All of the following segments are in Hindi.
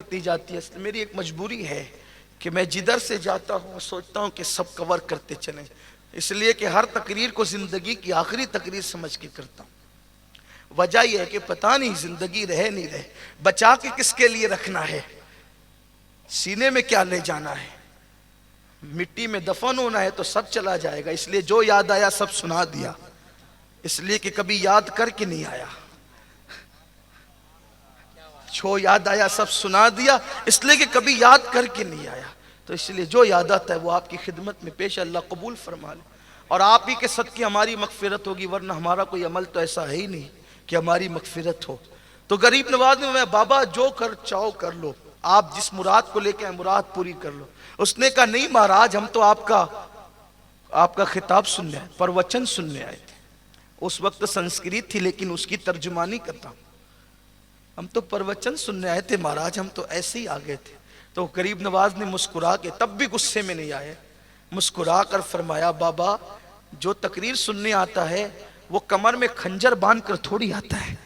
बढ़ती जाती है। इसलिए मेरी एक मजबूरी है कि मैं जिधर से जाता हूँ सोचता हूँ कि सब कवर करते चलें, इसलिए कि हर तकरीर को जिंदगी की आखिरी तकरीर समझ के करता हूँ। वजह यह है कि पता नहीं जिंदगी रहे नहीं रहे, बचा के किसके लिए रखना है, सीने में क्या ले जाना है, मिट्टी में दफन होना है तो सब चला जाएगा। इसलिए जो याद आया सब सुना दिया, इसलिए कि कभी याद करके नहीं आया। जो याद आया सब सुना दिया, इसलिए कि कभी याद करके नहीं आया। तो इसलिए जो याद आता है वो आपकी खिदमत में पेश, अल्लाह कबूल फरमा ले। और आप ही के सदके हमारी मगफिरत होगी, वरना हमारा कोई अमल तो ऐसा है ही नहीं कि हमारी मगफिरत हो। तो गरीब नवाज में मैं बाबा जो कर चाहो कर लो, आप जिस मुराद को लेके आए मुराद पूरी कर लो। उसने कहा नहीं महाराज, हम तो आपका खिताब सुनने आए, प्रवचन सुनने आए थे। उस वक्त संस्कृत थी लेकिन उसकी तर्जुमानी करता, हम तो प्रवचन सुनने आए थे महाराज, हम तो ऐसे ही आ गए थे। तो गरीब नवाज ने मुस्कुरा के, तब भी गुस्से में नहीं आए, मुस्कुरा कर फरमाया बाबा जो तकरीर सुनने आता है वो कमर में खंजर बांध कर थोड़ी आता है,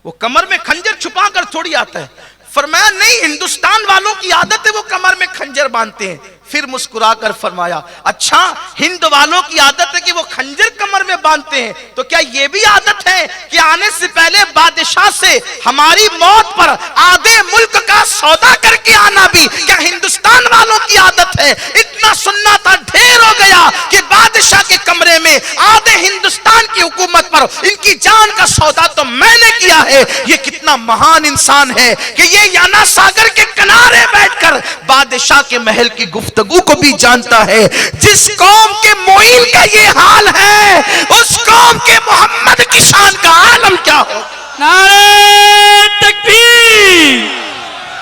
वो कमर में खंजर छुपा कर थोड़ी आता है। फरमाया नहीं, हिंदुस्तान वालों की आदत है वो कमर में खंजर बांधते हैं। फिर मुस्कुरा कर फरमाया अच्छा, हिंद वालों की आदत है कि वो खंजर कमर में बांधते हैं, तो क्या ये भी आदत है कि आने से पहले बादशाह से हमारी मौत पर आधे मुल्क का सौदा करके आना भी क्या हिंदुस्तान वालों की आदत है? इतना सुनना था, ढेर हो गया कि बादशाह के कमरे में आधे हिंदुस्तान की हुकूमत पर इनकी जान का सौदा तो मैंने किया है। ये कितना महान इंसान है कि ये याना सागर के किनारे बैठकर बादशाह के महल की गुफ्तगू को भी जानता है। जिस कौम के मोइन का ये हाल है, उस कौम के मोहम्मद की शान का आलम क्या हो। नारे तकबीर,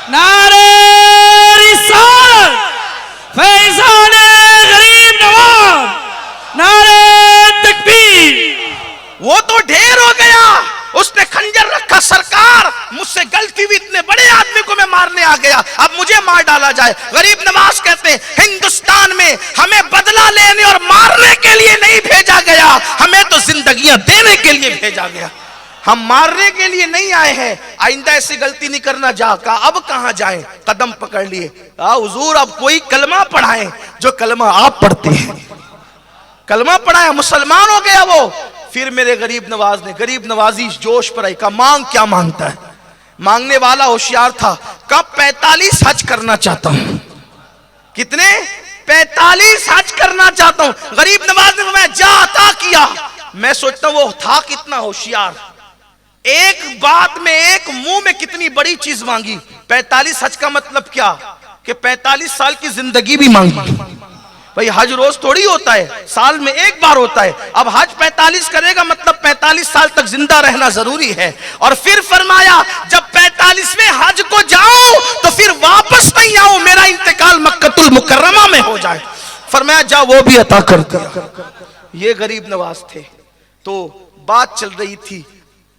नारे रिसालत, फैज़ान गरीब नवाज, नारे तकबीर। वो तो ढेर हो गया, उसने खंजर रखा, सरकार मुझसे गलती हुई, इतने बड़े आदमी को मैं मारने आ गया, अब मुझे मार डाला जाए। गरीब नवाज कहते हैं हिंदुस्तान में हमें बदला लेने और मारने के लिए नहीं भेजा गया, हमें तो जिंदगियां देने के लिए भेजा गया। हम मारने के लिए नहीं आए हैं, आइंदा ऐसी गलती नहीं करना। जा कहा अब कहां जाएं, कदम पकड़ लिए, हुजूर अब कोई कलमा पढ़ाएं जो कलमा आप पढ़ते हैं। कलमा पढ़ाया, मुसलमान हो गया वो। फिर मेरे गरीब नवाज ने, गरीब नवाजी जोश पर आई, कहा मांग क्या मांगता है। मांगने वाला होशियार था, कहा 45 हज करना चाहता हूं। कितने? 45 हज करना चाहता हूं। गरीब नवाज ने मैं जा अता किया। मैं सोचता हूं वो था कितना होशियार, एक बात में, एक मुंह में कितनी बड़ी चीज मांगी। 45 हज का मतलब क्या कि 45 साल की जिंदगी भी मांगी। भाई हज रोज थोड़ी होता है, साल में एक बार होता है। अब हज 45 करेगा मतलब 45 साल तक जिंदा रहना जरूरी है। और फिर फरमाया जब 45वें हज को जाऊं तो फिर वापस नहीं आऊं, मेरा इंतकाल मक्कतुल मुकर्रमा में हो जाए। फरमाया जा वो भी अता कर दिया। ये गरीब नवाज थे। तो बात चल रही थी